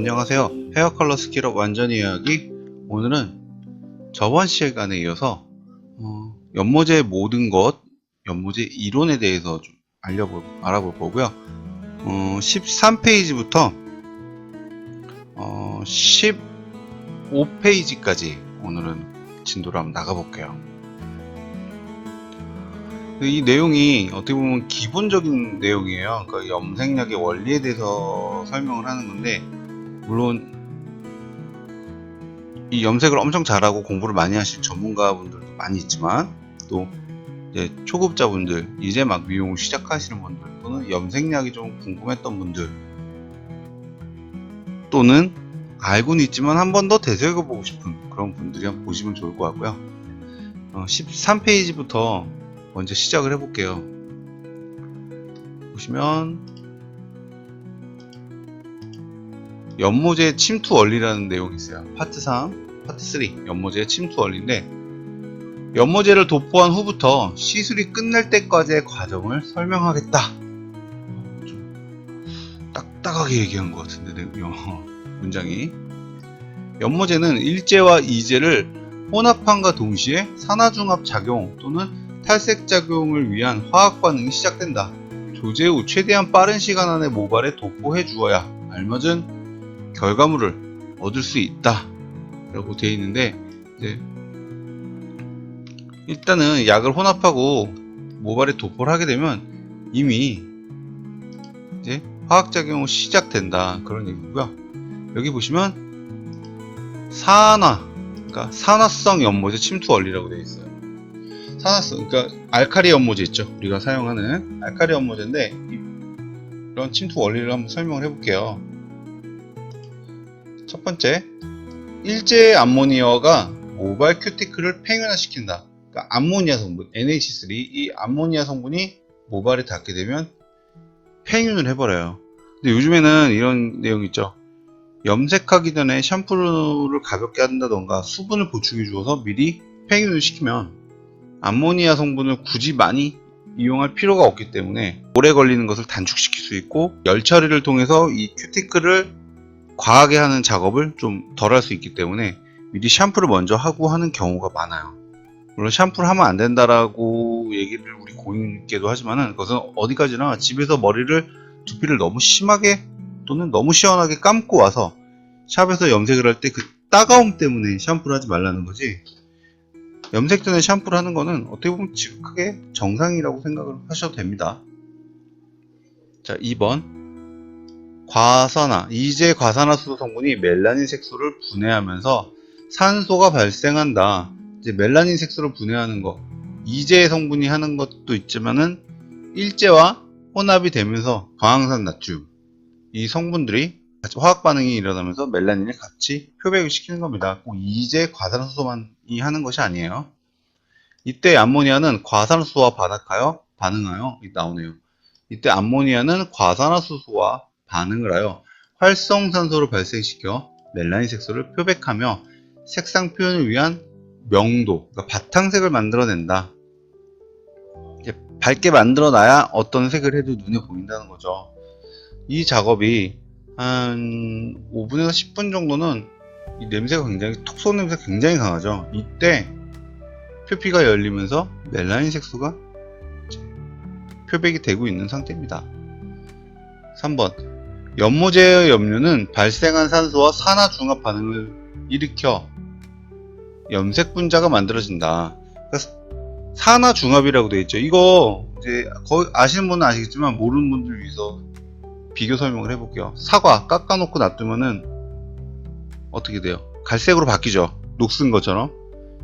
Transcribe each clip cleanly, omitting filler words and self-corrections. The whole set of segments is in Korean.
안녕하세요. 헤어 컬러 스킬업 완전히 이야기. 오늘은 저번 시간에 이어서 연모제 모든 것, 연모제 이론에 대해서 좀 알아볼 거고요. 13페이지부터 15페이지까지 오늘은 진도를 한번 나가볼게요. 이 내용이 어떻게 보면 기본적인 내용이에요. 그러니까 염색약의 원리에 대해서 설명을 하는 건데, 물론 이 염색을 엄청 잘하고 공부를 많이 하실 전문가분들도 많이 있지만, 또 이제 초급자분들, 이제 막 미용을 시작하시는 분들, 또는 염색약이 좀 궁금했던 분들, 또는 알고는 있지만 한 번 더 되새겨보고 싶은 그런 분들이 한번 보시면 좋을 것 같고요. 13페이지부터 먼저 시작을 해볼게요. 보시면 연모제 침투 원리라는 내용이 있어요. 파트 3, 파트 3 연모제 침투 원리인데, 연모제를 도포한 후부터 시술이 끝날 때까지의 과정을 설명하겠다. 좀 딱딱하게 얘기한 것 같은데 문장이. 연모제는 일제와 이제를 혼합함과 동시에 산화중합 작용 또는 탈색 작용을 위한 화학 반응이 시작된다. 조제 후 최대한 빠른 시간 안에 모발에 도포해 주어야 알맞은 결과물을 얻을 수 있다 라고 되어 있는데, 이제 일단은 약을 혼합하고 모발에 도포를 하게 되면 이미 이제 화학작용이 시작된다, 그런 얘기고요. 여기 보시면 그러니까 산화성 연모제 침투 원리라고 되어 있어요. 산화성, 그러니까 알카리 연모제 있죠. 우리가 사용하는 알카리 연모제인데, 이런 침투 원리를 한번 설명을 해볼게요. 첫 번째, 일제 암모니아가 모발 큐티클을 팽윤화시킨다. 그러니까 암모니아 성분, NH3, 이 암모니아 성분이 모발에 닿게 되면 팽윤을 해버려요. 근데 요즘에는 이런 내용 있죠. 염색하기 전에 샴푸를 가볍게 한다던가 수분을 보충해 주어서 미리 팽윤을 시키면 암모니아 성분을 굳이 많이 이용할 필요가 없기 때문에 오래 걸리는 것을 단축시킬 수 있고, 열 처리를 통해서 이 큐티클을 과하게 하는 작업을 좀 덜 할 수 있기 때문에 미리 샴푸를 먼저 하고 하는 경우가 많아요. 물론 샴푸를 하면 안 된다라고 얘기를 우리 고객님께도 하지만은, 그것은 어디까지나 집에서 두피를 너무 심하게 또는 너무 시원하게 감고 와서 샵에서 염색을 할 때 그 따가움 때문에 샴푸를 하지 말라는 거지, 염색 전에 샴푸를 하는 거는 어떻게 보면 지극하게 정상이라고 생각을 하셔도 됩니다. 자, 2번. 이제 과산화수소 성분이 멜라닌 색소를 분해하면서 산소가 발생한다. 이제 멜라닌 색소를 분해하는 거, 이제 성분이 하는 것도 있지만은 일제와 혼합이 되면서 과황산 나트륨, 이 성분들이 같이 화학 반응이 일어나면서 멜라닌을 같이 표백을 시키는 겁니다. 꼭 이제 과산화수소만이 하는 것이 아니에요. 이때 암모니아는 과산화수소와 반응하여 나오네요. 이때 암모니아는 과산화수소와 반응을 하여 활성산소를 발생시켜 멜라닌 색소를 표백하며 색상 표현을 위한 명도, 그러니까 바탕색을 만들어낸다. 밝게 만들어놔야 어떤 색을 해도 눈에 보인다는 거죠. 이 작업이 한 5분에서 10분 정도는 이 냄새가 톡 쏘는 냄새가 굉장히 강하죠. 이때 표피가 열리면서 멜라닌 색소가 표백이 되고 있는 상태입니다. 3번. 연모제의 염료는 발생한 산소와 산화중합 반응을 일으켜 염색 분자가 만들어진다. 그러니까 산화중합이라고 되어 있죠. 이거 이제 거의 아시는 분은 아시겠지만, 모르는 분들 위해서 비교 설명을 해볼게요. 사과 깎아놓고 놔두면은 어떻게 돼요? 갈색으로 바뀌죠. 녹슨 것처럼.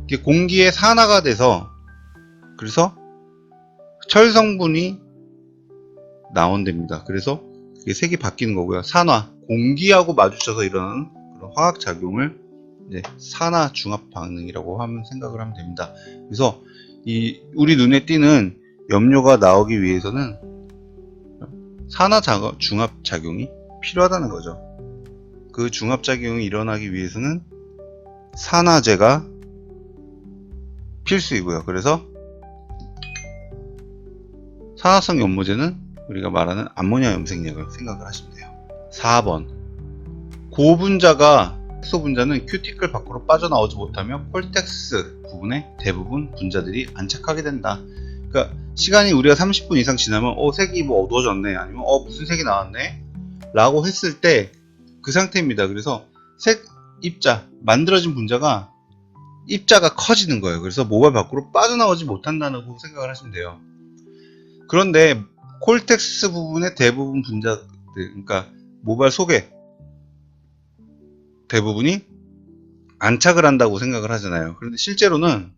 이게 공기에 산화가 돼서, 그래서 철 성분이 나온답니다. 그래서 이게 색이 바뀌는 거고요. 산화, 공기하고 마주쳐서 일어나는 그런 화학 작용을 이제 산화 중합 반응이라고 생각을 하면 됩니다. 그래서 우리 눈에 띄는 염료가 나오기 위해서는 산화 중합 작용이 필요하다는 거죠. 그 중합 작용이 일어나기 위해서는 산화제가 필수이고요. 그래서 산화성 연모제는 우리가 말하는 암모니아 염색약을 생각을 하시면 돼요. 4번. 고분자가 색소 분자는 큐티클 밖으로 빠져나오지 못하며 콜텍스 부분에 대부분 분자들이 안착하게 된다. 그러니까 시간이 우리가 30분 이상 지나면 색이 뭐 어두워졌네, 아니면 무슨 색이 나왔네 라고 했을 때 그 상태입니다. 그래서 색 입자, 만들어진 분자가 입자가 커지는 거예요. 그래서 모발 밖으로 빠져나오지 못한다고 생각을 하시면 돼요. 그런데 콜텍스 부분의 대부분 분자들, 그러니까 모발 속에 대부분이 안착을 한다고 생각을 하잖아요. 그런데 실제로는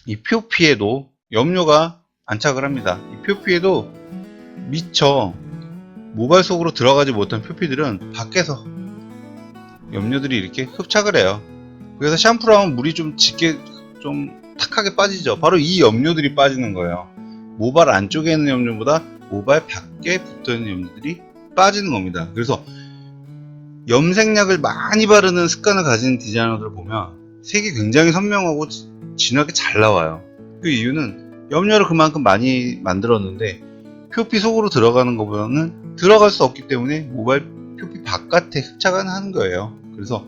이 표피에도 염료가 안착을 합니다. 이 표피에도 미처 모발 속으로 들어가지 못한 표피들은 밖에서 염료들이 이렇게 흡착을 해요. 그래서 샴푸를 하면 물이 좀 짙게, 좀 탁하게 빠지죠. 바로 이 염료들이 빠지는 거예요. 모발 안쪽에 있는 염료보다 모발 밖에 붙어 있는 염료들이 빠지는 겁니다. 그래서 염색약을 많이 바르는 습관을 가진 디자이너들 보면 색이 굉장히 선명하고 진하게 잘 나와요. 그 이유는 염료를 그만큼 많이 만들었는데 표피 속으로 들어가는 것보다는 들어갈 수 없기 때문에 모발 표피 바깥에 흡착을 하는 거예요. 그래서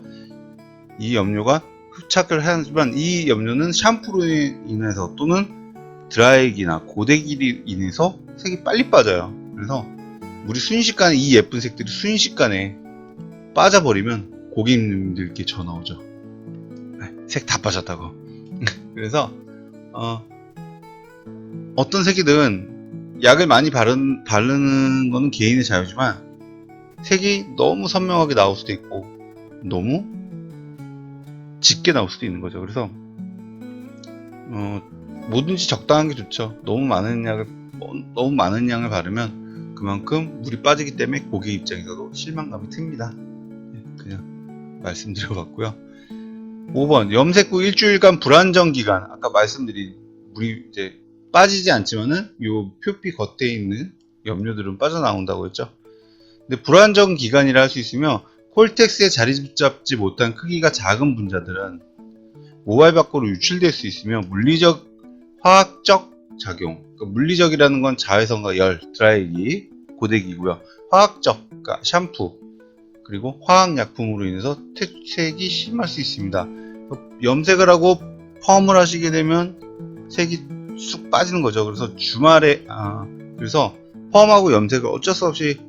이 염료가 흡착을 하지만 이 염료는 샴푸로 인해서 또는 드라이기나 고데기로 인해서 색이 빨리 빠져요. 그래서 물이 순식간에, 이 예쁜 색들이 순식간에 빠져버리면 고객님들께 전화 오죠. 색 다 빠졌다고. 그래서 어떤 색이든 약을 많이 바르는 거는 개인의 자유지만 색이 너무 선명하게 나올 수도 있고 너무 짙게 나올 수도 있는 거죠. 그래서 뭐든지 적당한 게 좋죠. 너무 많은 양을 바르면 그만큼 물이 빠지기 때문에 고객 입장에서도 실망감이 듭니다. 그냥 말씀드려봤고요. 5번 염색 후 일주일간 불안정 기간. 아까 말씀드린 물이 이제 빠지지 않지만은 요 표피 겉에 있는 염료들은 빠져나온다고 했죠. 근데 불안정 기간이라 할 수 있으며 콜텍스에 자리 잡지 못한 크기가 작은 분자들은 모발 밖으로 유출될 수 있으며 물리적, 화학적 작용. 그러니까 물리적이라는 건 자외선과 열, 드라이기, 고데기고요. 화학적, 그러니까 샴푸, 그리고 화학약품으로 인해서 퇴색이 심할 수 있습니다. 염색을 하고 펌을 하시게 되면 색이 쑥 빠지는 거죠. 그래서 주말에 그래서 펌하고 염색을 어쩔 수 없이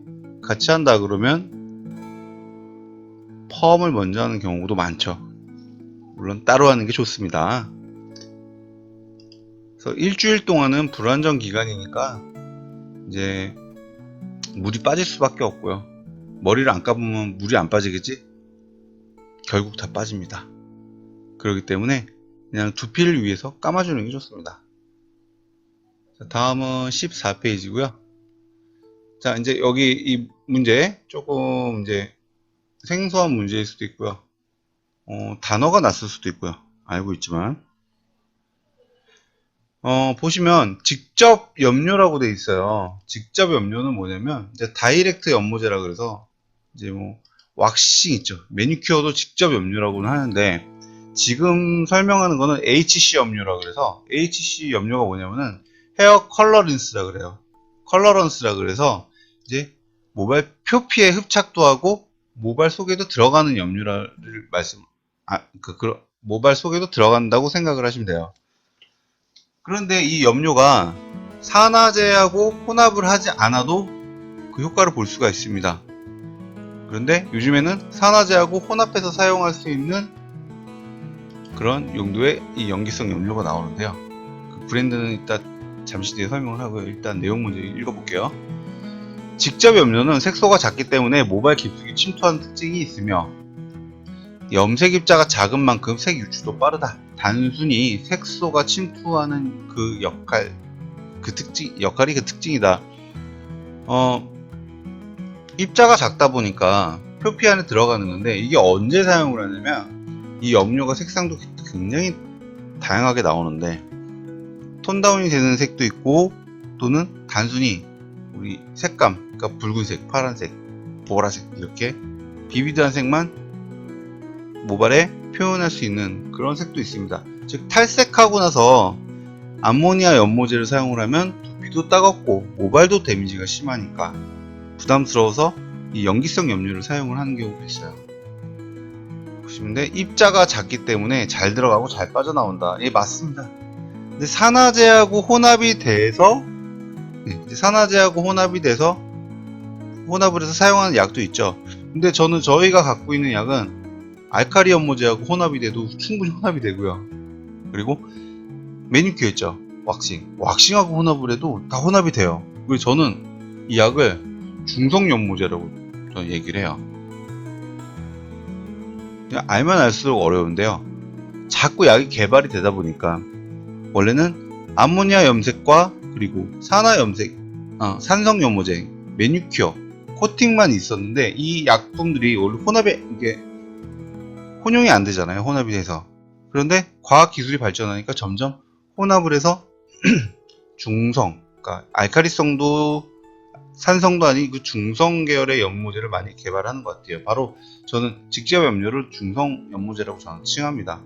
같이 한다 그러면 펌을 먼저 하는 경우도 많죠. 물론 따로 하는 게 좋습니다. 그래서 일주일 동안은 불안정 기간이니까 이제 물이 빠질 수밖에 없고요. 머리를 안 감으면 물이 안 빠지겠지? 결국 다 빠집니다. 그렇기 때문에 그냥 두피를 위해서 감아주는 게 좋습니다. 자, 다음은 14페이지고요. 자, 이제 여기 이 문제 조금 이제 생소한 문제일 수도 있고요. 단어가 낯설 수도 있고요. 알고 있지만. 보시면 직접 염료라고 돼 있어요. 직접 염료는 뭐냐면 이제 다이렉트 연모제라 그래서 이제 뭐 왁싱 있죠. 매니큐어도 직접 염료라고는 하는데 지금 설명하는 거는 HC 염료라 그래서 HC 염료가 뭐냐면은 헤어 컬러런스라 그래요. 컬러런스라 그래서 이제 모발 표피에 흡착도 하고 모발 속에도 들어가는 염료를 모발 속에도 들어간다고 생각을 하시면 돼요. 그런데 이 염료가 산화제하고 혼합을 하지 않아도 그 효과를 볼 수가 있습니다. 그런데 요즘에는 산화제하고 혼합해서 사용할 수 있는 그런 용도의 이 염기성 염료가 나오는데요. 그 브랜드는 이따 잠시 뒤에 설명을 하고요. 일단 내용 먼저 읽어볼게요. 직접 염료는 색소가 작기 때문에 모발 깊숙이 침투하는 특징이 있으며 염색 입자가 작은 만큼 색 유출도 빠르다. 단순히 색소가 침투하는 역할이 그 특징이다. 입자가 작다 보니까 표피 안에 들어가는 건데 이게 언제 사용을 하냐면 이 염료가 색상도 굉장히 다양하게 나오는데 톤다운이 되는 색도 있고 또는 단순히 우리 색감, 그러니까 붉은색, 파란색, 보라색 이렇게 비비드한 색만 모발에 표현할 수 있는 그런 색도 있습니다. 즉 탈색하고 나서 암모니아 연모제를 사용을 하면 두피도 따갑고 모발도 데미지가 심하니까 부담스러워서 이 염기성 염료를 사용을 하는 경우가 있어요. 보시면 입자가 작기 때문에 잘 들어가고 잘 빠져나온다. 예, 맞습니다. 근데 산화제하고 혼합이 돼서 혼합을 해서 사용하는 약도 있죠. 근데 저희가 갖고 있는 약은 알카리 연모제하고 혼합이 돼도 충분히 혼합이 되고요. 그리고 매니큐어 있죠. 왁싱하고 혼합을 해도 다 혼합이 돼요. 그래서 저는 이 약을 중성 연모제라고 저는 얘기를 해요. 그냥 알면 알수록 어려운데요. 자꾸 약이 개발이 되다 보니까 원래는 암모니아 염색과 그리고 산성 연모제, 매니큐어, 코팅만 있었는데 이 약품들이 원래 혼용이 안 되잖아요. 혼합이 돼서. 그런데 과학 기술이 발전하니까 점점 혼합을 해서 중성, 그러니까 알카리성도 산성도 아닌 그 중성 계열의 연모제를 많이 개발하는 것 같아요. 바로 저는 직접 염료를 중성 연모제라고 저는 칭합니다.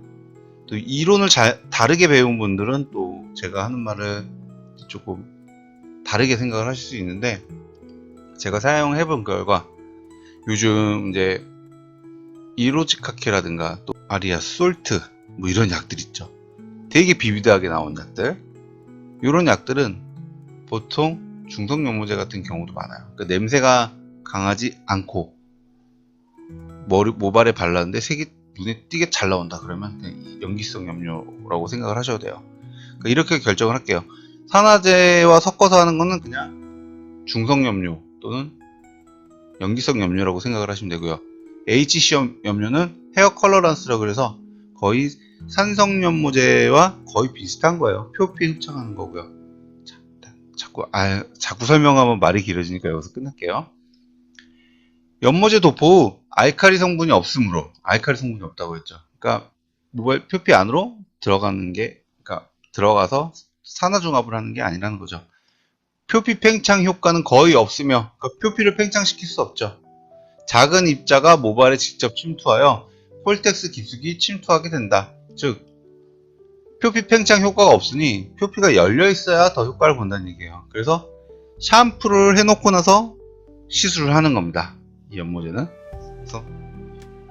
또 이론을 다르게 배운 분들은 또 제가 하는 말을 조금 다르게 생각을 하실 수 있는데, 제가 사용해 본 결과 요즘 이제 이로지카케라든가 또 아리아 솔트 뭐 이런 약들 있죠. 되게 비비드하게 나온 약들, 이런 약들은 보통 중성 연모제 같은 경우도 많아요. 그러니까 냄새가 강하지 않고 모발에 발랐는데 색이 눈에 띄게 잘 나온다 그러면 그냥 연기성 염료라고 생각을 하셔도 돼요. 그러니까 이렇게 결정을 할게요. 산화제와 섞어서 하는 거는 그냥 중성 염료 또는 연기성 염료라고 생각을 하시면 되고요. HC 염료는 헤어 컬러란스라고 그래서 거의 산성 연모제와 거의 비슷한 거예요. 표피 흡착하는 거고요. 자꾸 설명하면 말이 길어지니까 여기서 끝낼게요. 연모제 도포 후 알카리 성분이 없다고 했죠. 그러니까 모발 표피 안으로 들어가서 산화중합을 하는 게 아니라는 거죠. 표피 팽창 효과는 거의 없으며, 그러니까 표피를 팽창시킬 수 없죠. 작은 입자가 모발에 직접 침투하여 콜텍스 깊숙이 침투하게 된다. 즉 표피 팽창 효과가 없으니 표피가 열려 있어야 더 효과를 본다는 얘기예요. 그래서 샴푸를 해놓고 나서 시술을 하는 겁니다. 이 연모제는. 그래서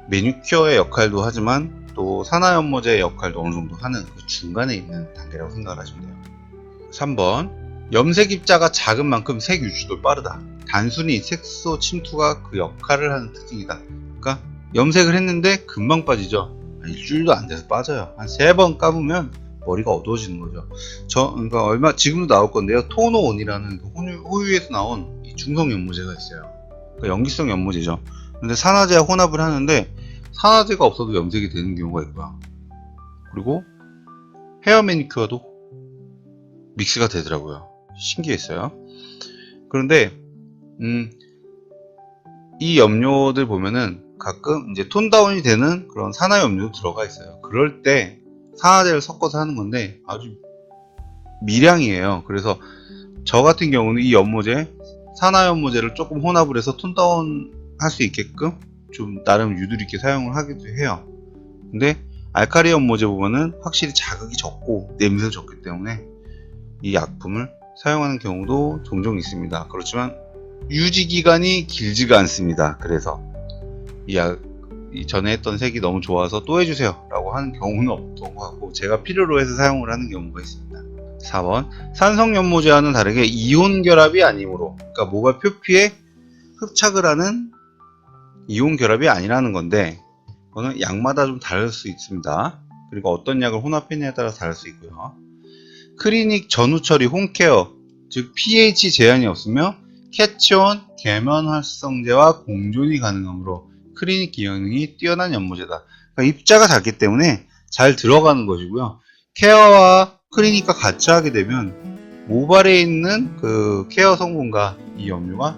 매니큐어의 역할도 하지만 또 산화연모제의 역할도 어느 정도 하는 그 중간에 있는 단계라고 생각을 하시면 돼요. 3번, 염색 입자가 작은 만큼 색 유지도 빠르다. 단순히 색소 침투가 그 역할을 하는 특징이다. 그러니까 염색을 했는데 금방 빠지죠. 일주일도 안 돼서 빠져요. 한 3번 감으면 머리가 어두워지는 거죠. 그러니까 지금도 나올 건데요. 토노온이라는 호유에서 나온 이 중성 연모제가 있어요. 그러니까 연기성 연모제죠. 근데 산화제와 혼합을 하는데 산화제가 없어도 염색이 되는 경우가 있고요. 그리고 헤어 매니큐어도 믹스가 되더라고요. 신기했어요. 그런데 이 염료들 보면은 가끔 이제 톤 다운이 되는 그런 산화 염료도 들어가 있어요. 그럴 때 산화제를 섞어서 하는 건데 아주 미량이에요. 그래서 저 같은 경우는 이 연모제, 산화 연모제를 조금 혼합을 해서 톤 다운 할 수 있게끔 좀 나름 유도리 있게 사용을 하기도 해요. 근데 알카리 연모제 보면은 확실히 자극이 적고 냄새도 적기 때문에 이 약품을 사용하는 경우도 종종 있습니다. 그렇지만 유지 기간이 길지가 않습니다. 그래서 전에 했던 색이 너무 좋아서 또 해주세요 라고 하는 경우는 없던 것 같고, 제가 필요로 해서 사용을 하는 경우가 있습니다. 4번, 산성연모제와는 다르게 이온 결합이 아니므로, 그러니까 모발 표피에 흡착을 하는 이온 결합이 아니라는 건데, 그거는 약마다 좀 다를 수 있습니다. 그리고 어떤 약을 혼합했냐에 따라 다를 수 있고요. 클리닉 전후 처리 홈케어, 즉 pH 제한이 없으며 캐치온 계면 활성제와 공존이 가능하므로 클리닉 기능이 뛰어난 연모제다. 그러니까 입자가 작기 때문에 잘 들어가는 것이고요. 케어와 클리닉과 같이 하게 되면 모발에 있는 그 케어 성분과 이 염료가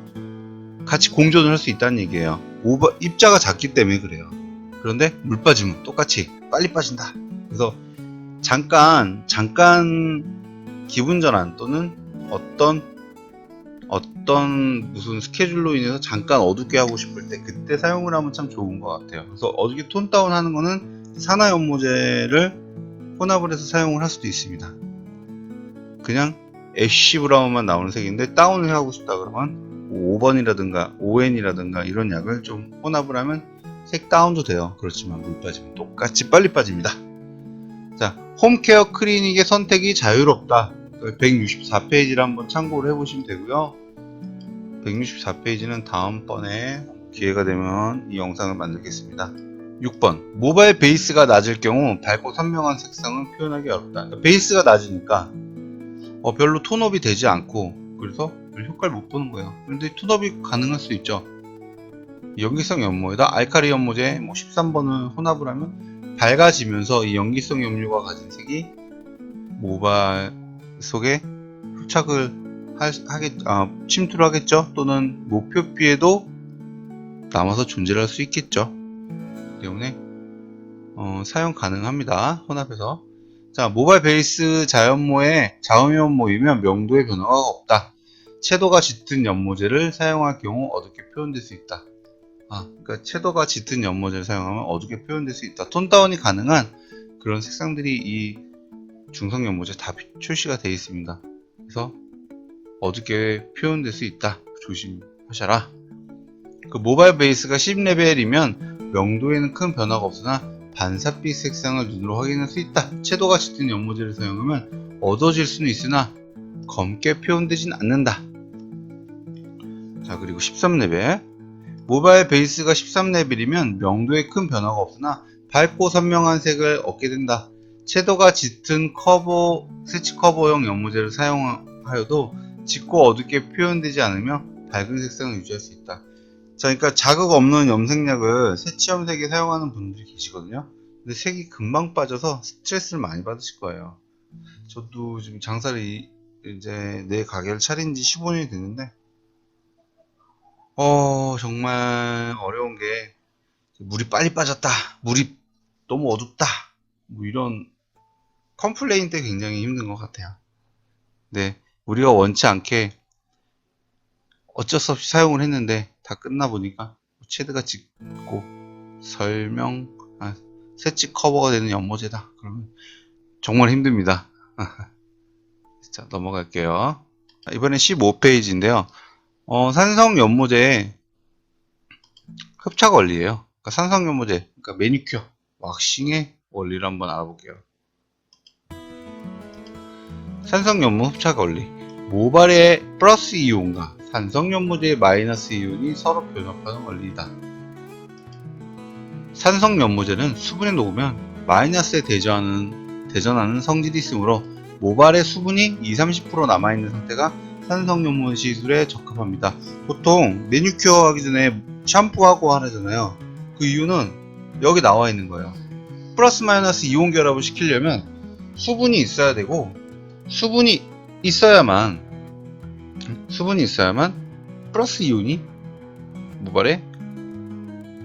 같이 공존을 할 수 있다는 얘기예요. 입자가 작기 때문에 그래요. 그런데 물 빠지면 똑같이 빨리 빠진다. 그래서 잠깐 기분 전환 또는 어떤 무슨 스케줄로 인해서 잠깐 어둡게 하고 싶을 때 그때 사용을 하면 참 좋은 것 같아요. 그래서 어둡게 톤 다운 하는 거는 산화 연모제를 혼합을 해서 사용을 할 수도 있습니다. 그냥 애쉬 브라운만 나오는 색인데 다운을 하고 싶다 그러면 5번이라든가 5N이라든가 이런 약을 좀 혼합을 하면 색 다운도 돼요. 그렇지만 물 빠지면 똑같이 빨리 빠집니다. 자, 홈케어 클리닉의 선택이 자유롭다. 164페이지를 한번 참고를 해보시면 되고요. 164페이지는 다음번에 기회가 되면 이 영상을 만들겠습니다. 6번, 모바일 베이스가 낮을 경우 밝고 선명한 색상은 표현하기 어렵다. 그러니까 베이스가 낮으니까 별로 톤업이 되지 않고 그래서 효과를 못 보는 거예요. 그런데 톤업이 가능할 수 있죠. 연기성 연모에다 알카리 연모제 13번을 혼합을 하면 밝아지면서 이 연기성 염료가 가진 색이 모발 속에 흡착을 침투를 하겠죠. 또는 목표피에도 남아서 존재를 할 수 있겠죠. 때문에 사용 가능합니다. 혼합해서. 자, 모발 베이스 자연모에 자음연모이면 명도의 변화가 없다. 채도가 짙은 연모제를 사용할 경우 어둡게 표현될 수 있다. 그러니까 채도가 짙은 연모제를 사용하면 어둡게 표현될 수 있다. 톤 다운이 가능한 그런 색상들이 이 중성 연모제 다 출시가 되어 있습니다. 그래서 어둡게 표현될 수 있다. 조심하셔라. 그 모바일 베이스가 10레벨이면 명도에는 큰 변화가 없으나 반사빛 색상을 눈으로 확인할 수 있다. 채도가 짙은 연모제를 사용하면 어두워질 수는 있으나 검게 표현되진 않는다. 자, 그리고 13레벨. 모바일 베이스가 13레벨이면 명도에 큰 변화가 없으나 밝고 선명한 색을 얻게 된다. 채도가 짙은 스치 커버용 연모제를 사용하여도 짙고 어둡게 표현되지 않으며 밝은 색상을 유지할 수 있다. 자, 그러니까 자극 없는 염색약을 새치 염색에 사용하는 분들이 계시거든요. 근데 색이 금방 빠져서 스트레스를 많이 받으실 거예요. 저도 지금 장사를 이제 내 가게를 차린 지 15년이 됐는데 정말 어려운 게 물이 빨리 빠졌다, 물이 너무 어둡다, 뭐 이런 컴플레인 때 굉장히 힘든 것 같아요. 네, 우리가 원치 않게 어쩔 수 없이 사용을 했는데 다 끝나 보니까 쉐드가 짙고 새치 커버가 되는 연모제다. 그러면 정말 힘듭니다. 자, 넘어갈게요. 이번엔 15페이지인데요. 산성 연모제의 흡착 원리예요. 그러니까 산성 연모제, 그러니까 매니큐어, 왁싱의 원리를 한번 알아볼게요. 산성 연모 흡착 원리. 모발의 플러스 이온과 산성 연모제의 마이너스 이온이 서로 변합하는 원리이다. 산성 연모제는 수분에 녹으면 마이너스에 대전하는 성질이 있으므로 모발의 수분이 20-30% 남아있는 상태가 산성 연모 시술에 적합합니다. 보통 매니큐어 하기 전에 샴푸하고 하잖아요. 그 이유는 여기 나와 있는 거예요. 플러스 마이너스 이온 결합을 시키려면 수분이 있어야 되고 수분이 있어야만 플러스 이온이 모발에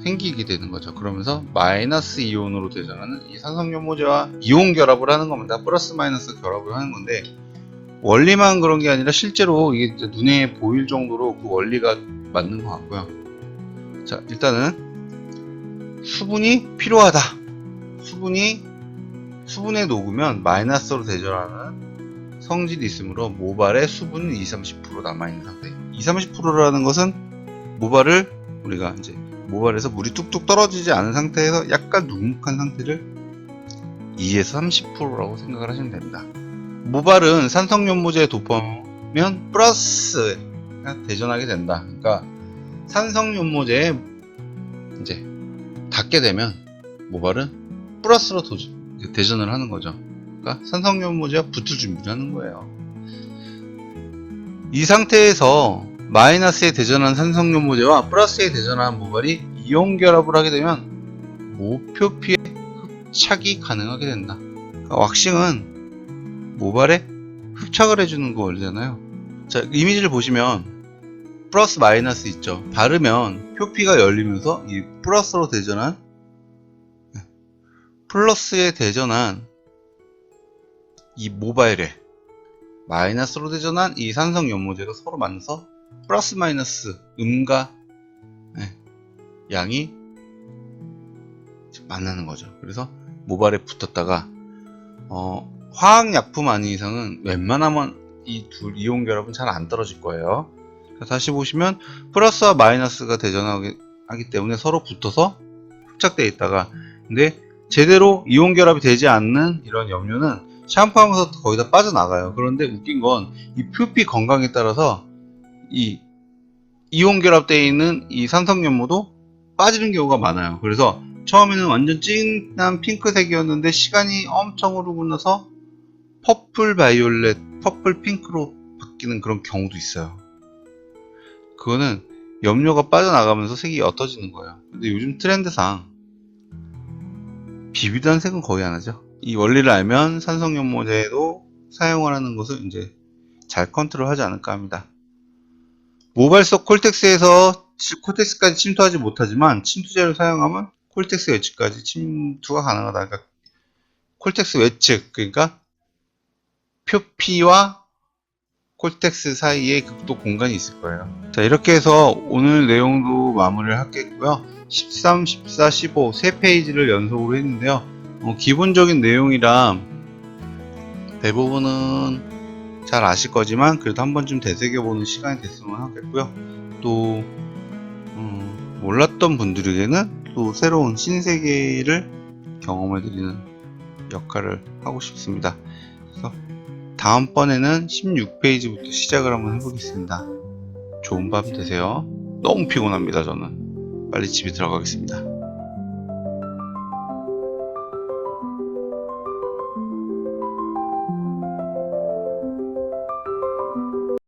생기게 되는 거죠. 그러면서 마이너스 이온으로 대전하는 이 산성 연모제와 이온 결합을 하는 겁니다. 플러스 마이너스 결합을 하는 건데 원리만 그런 게 아니라 실제로 이게 눈에 보일 정도로 그 원리가 맞는 것 같고요. 자, 일단은 수분이 필요하다. 수분에 녹으면 마이너스로 대전하는 성질이 있으므로 모발에 수분이 20-30% 남아있는 상태. 20-30%라는 것은 우리가 이제 모발에서 물이 뚝뚝 떨어지지 않은 상태에서 약간 눅눅한 상태를 2에서 30%라고 생각을 하시면 됩니다. 모발은 산성 연모제에 도포하면 플러스에 대전하게 된다. 그러니까 산성 연모제에 이제 닿게 되면 모발은 플러스로 대전을 하는 거죠. 그러니까 산성 연모제와 붙을 준비를 하는 거예요. 이 상태에서 마이너스에 대전한 산성 연모제와 플러스에 대전한 모발이 이온 결합을 하게 되면 모표피에 흡착이 가능하게 된다. 그러니까 왁싱은 모발에 흡착을 해주는 거 원리잖아요. 자, 이미지를 보시면 플러스 마이너스 있죠. 바르면 표피가 열리면서 이 플러스에 대전한 이 모발에 마이너스로 대전한 이 산성 연모제가 서로 만나서 플러스 마이너스 음과 양이 만나는 거죠. 그래서 모발에 붙었다가 화학약품 아닌 이상은 웬만하면 이 둘 이온 결합은 잘 안 떨어질 거예요. 다시 보시면 플러스와 마이너스가 대전하기 때문에 서로 붙어서 付着되어 있다가, 근데 제대로 이온 결합이 되지 않는 이런 염료는 샴푸하면서 거의 다 빠져나가요. 그런데 웃긴 건 이 표피 건강에 따라서 이 이온 결합되어 있는 이 산성연모도 빠지는 경우가 많아요. 그래서 처음에는 완전 진한 핑크색이었는데 시간이 엄청 흐르고 나서 퍼플 바이올렛, 퍼플 핑크로 바뀌는 그런 경우도 있어요. 그거는 염료가 빠져나가면서 색이 옅어지는 거예요. 근데 요즘 트렌드상 비비드한 색은 거의 안 하죠. 이 원리를 알면 산성연모제도 사용을 하는 것을 이제 잘 컨트롤하지 않을까 합니다. 모발 속 콜텍스에서 콜텍스까지 침투하지 못하지만 침투제를 사용하면 콜텍스 외측까지 침투가 가능하다. 그러니까 콜텍스 외측, 그러니까 표피와 콜텍스 사이에 또 공간이 있을 거예요. 자, 이렇게 해서 오늘 내용도 마무리를 하겠고요. 13, 14, 15 3페이지를 연속으로 했는데요. 기본적인 내용이라 대부분은 잘 아실 거지만 그래도 한 번쯤 되새겨보는 시간이 됐으면 하겠고요. 또 몰랐던 분들에게는 또 새로운 신세계를 경험해드리는 역할을 하고 싶습니다. 그래서 다음번에는 16페이지부터 시작을 한번 해보겠습니다. 좋은 밤 되세요. 너무 피곤합니다. 저는 빨리 집에 들어가겠습니다.